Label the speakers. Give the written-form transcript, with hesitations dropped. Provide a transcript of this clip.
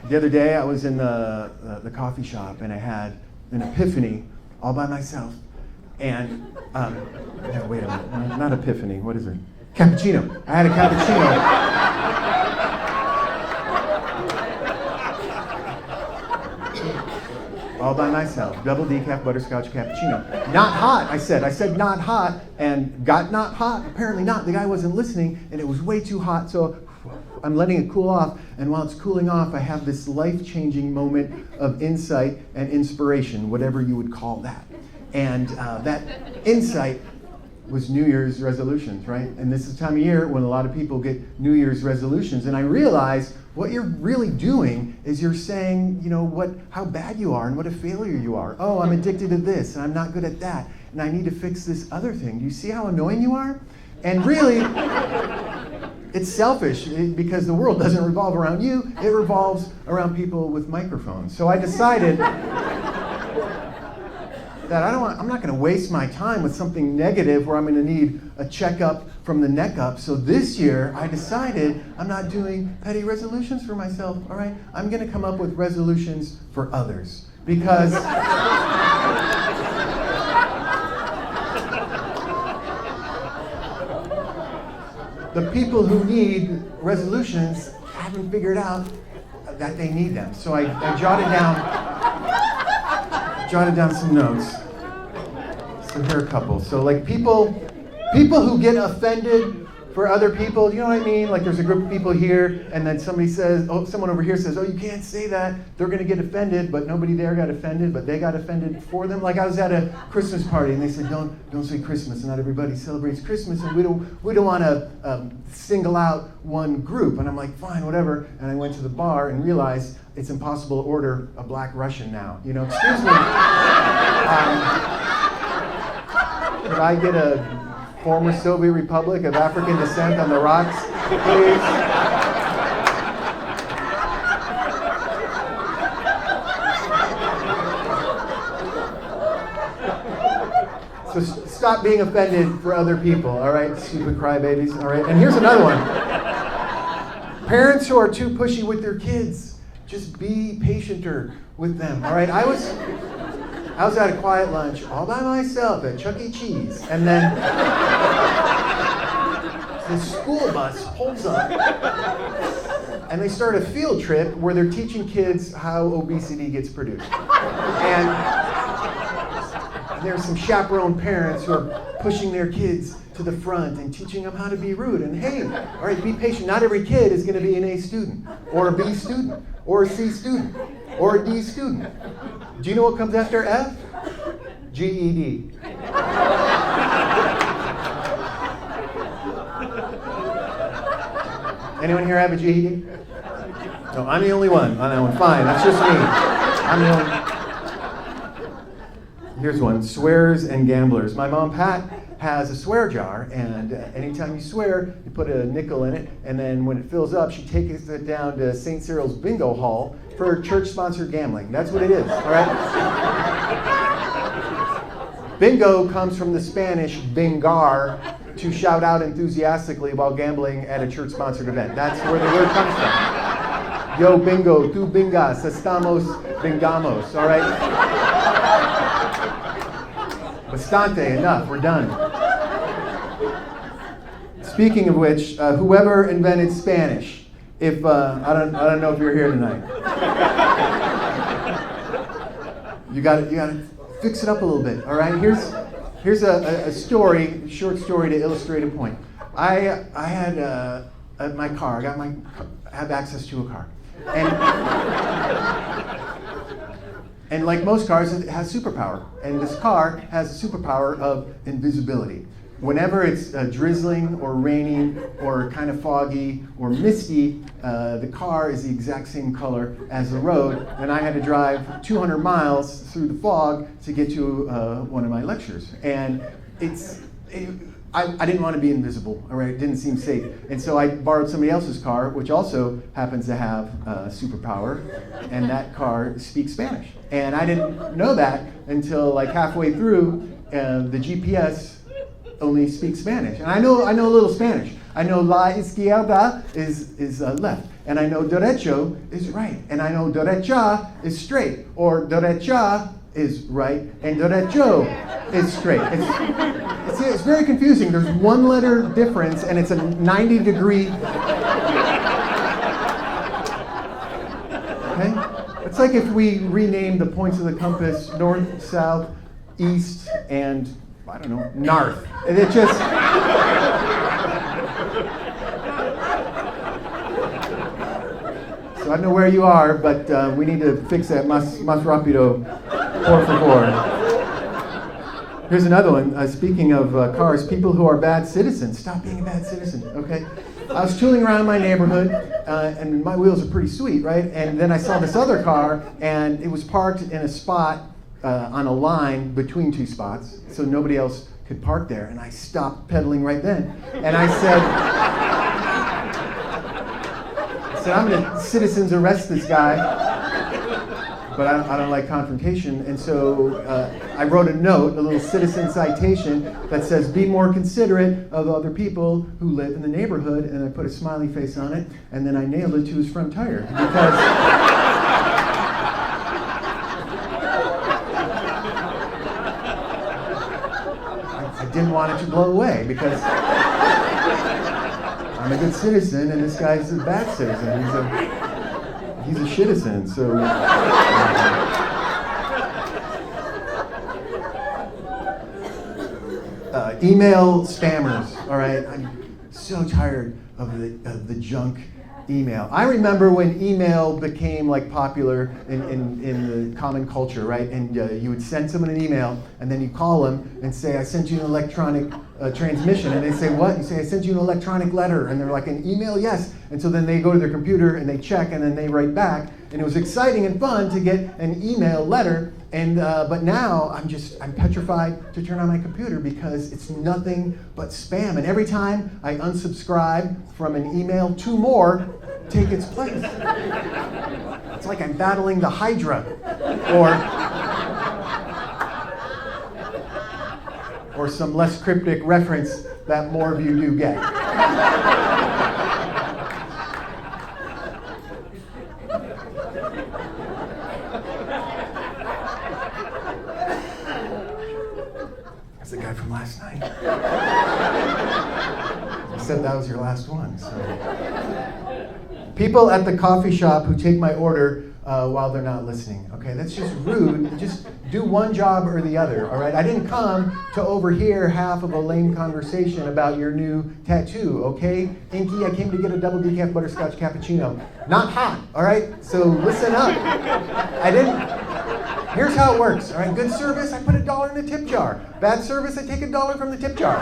Speaker 1: The other day I was in the coffee shop and I had an epiphany all by myself. And, no, wait a minute, not epiphany, what is it? Cappuccino. I had a cappuccino. All by myself, double decaf butterscotch cappuccino. Not hot, I said not hot, and got not hot, apparently not. The guy wasn't listening, and it was way too hot, so I'm letting it cool off, and while it's cooling off, I have this life-changing moment of insight and inspiration, whatever you would call that. And that insight was New Year's resolutions, right? And this is the time of year when a lot of people get New Year's resolutions, and I realize what you're really doing is you're saying, how bad you are and what a failure you are. Oh, I'm addicted to this, and I'm not good at that, and I need to fix this other thing. Do you see how annoying you are? And really, it's selfish because the world doesn't revolve around you, it revolves around people with microphones. So I decided that I'm not going to waste my time with something negative where I'm going to need a checkup from the neck up. So this year, I decided I'm not doing petty resolutions for myself, all right? I'm going to come up with resolutions for others because the people who need resolutions haven't figured out that they need them. So I jotted down some notes. So here are a couple. So like people who get offended for other people, you know what I mean? Like there's a group of people here and then someone over here says, oh, you can't say that. They're going to get offended, but nobody there got offended, but they got offended for them. Like I was at a Christmas party and they said, don't say Christmas. Not everybody celebrates Christmas and we don't want to single out one group. And I'm like, fine, whatever. And I went to the bar and realized it's impossible to order a Black Russian now. Excuse me. Could I get a former Soviet Republic of African descent on the rocks, please? So stop being offended for other people, all right? Stupid crybabies, all right? And here's another one. Parents who are too pushy with their kids, just be patienter with them, all right? I was at a quiet lunch all by myself at Chuck E. Cheese, and then the school bus pulls up, and they start a field trip where they're teaching kids how obesity gets produced. And there's some chaperone parents who are pushing their kids to the front and teaching them how to be rude. And hey, all right, be patient. Not every kid is going to be an A student, or a B student, or a C student, or a D student. Do you know what comes after F? GED. Anyone here have a GED? No, I'm the only one on that one. Fine, that's just me. I'm the only. Here's one, swearers and gamblers. My mom, Pat, has a swear jar, and anytime you swear, you put a nickel in it, and then when it fills up, she takes it down to St. Cyril's Bingo Hall for church-sponsored gambling. That's what it is, all right? Bingo comes from the Spanish bingar, to shout out enthusiastically while gambling at a church-sponsored event. That's where the word comes from. Yo bingo, tu bingas, estamos bingamos, all right? Bastante, enough, we're done. Speaking of which, whoever invented Spanish, if I don't know if you're here tonight. You got to fix it up a little bit. All right. Here's a short story to illustrate a point. I had my car. I have access to a car, and like most cars, it has superpower. And this car has a superpower of invisibility. Whenever it's drizzling or raining or kind of foggy or misty, the car is the exact same color as the road, and I had to drive 200 miles through the fog to get to one of my lectures. And I didn't want to be invisible, all right? It didn't seem safe. And so I borrowed somebody else's car, which also happens to have superpower, and that car speaks Spanish. And I didn't know that until like halfway through, the GPS only speaks Spanish. And I know a little Spanish. I know la izquierda is left. And I know derecho is right. And I know derecha is straight. Or derecha is right. And derecho is straight. It's very confusing. There's one letter difference, and it's a 90-degree. Okay? It's like if we renamed the points of the compass north, south, east, and, I don't know, north. And it just... So I don't know where you are, but we need to fix that más rápido, por favor. Here's another one. Speaking of cars, people who are bad citizens. Stop being a bad citizen, okay? I was tooling around my neighborhood, and my wheels are pretty sweet, right? And then I saw this other car, and it was parked in a spot on a line between two spots, so nobody else could park there. And I stopped pedaling right then. And I said, I'm going to citizens arrest this guy, but I don't like confrontation. And so I wrote a note, a little citizen citation that says, be more considerate of other people who live in the neighborhood. And I put a smiley face on it, and then I nailed it to his front tire. Because I didn't want it to blow away, because I'm a good citizen, and this guy's a bad citizen. He's a shitticen, so... email spammers, all right? I'm so tired of the junk email. I remember when email became like popular in the common culture, right? And you would send someone an email, and then you call them and say, I sent you an electronic transmission. And they say, what? You say, I sent you an electronic letter. And they're like, an email? Yes. And so then they go to their computer and they check, and then they write back. And it was exciting and fun to get an email letter. And but now I'm petrified to turn on my computer, because it's nothing but spam. And every time I unsubscribe from an email, two more take its place. It's like I'm battling the Hydra, or some less cryptic reference that more of you do get. That's the guy from last night. You said that was your last one, so. People at the coffee shop who take my order while they're not listening. Okay, that's just rude. Just do one job or the other, all right? I didn't come to overhear half of a lame conversation about your new tattoo, okay? Inky, I came to get a double decaf butterscotch cappuccino. Not hot, all right? So listen up. Here's how it works, all right? Good service, I put $1 in the tip jar. Bad service, I take $1 from the tip jar.